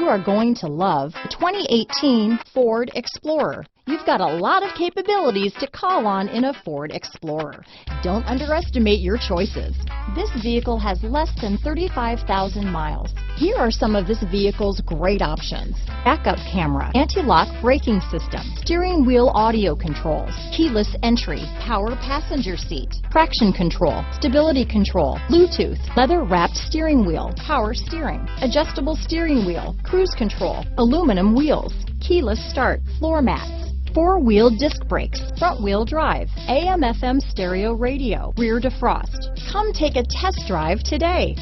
are going to love the 2018 Ford Explorer. You've got a lot of capabilities to call on in a Ford Explorer. Don't underestimate your choices. This vehicle has less than 35,000 miles. Here are some of this vehicle's great options: backup camera, anti-lock braking system, steering wheel audio controls, keyless entry, power passenger seat, traction control, stability control, Bluetooth, leather-wrapped steering wheel, power steering, adjustable steering wheel, cruise control, aluminum wheels, keyless start, floor mats, four-wheel disc brakes, front-wheel drive, AM/FM stereo radio, rear defrost. Come take a test drive today.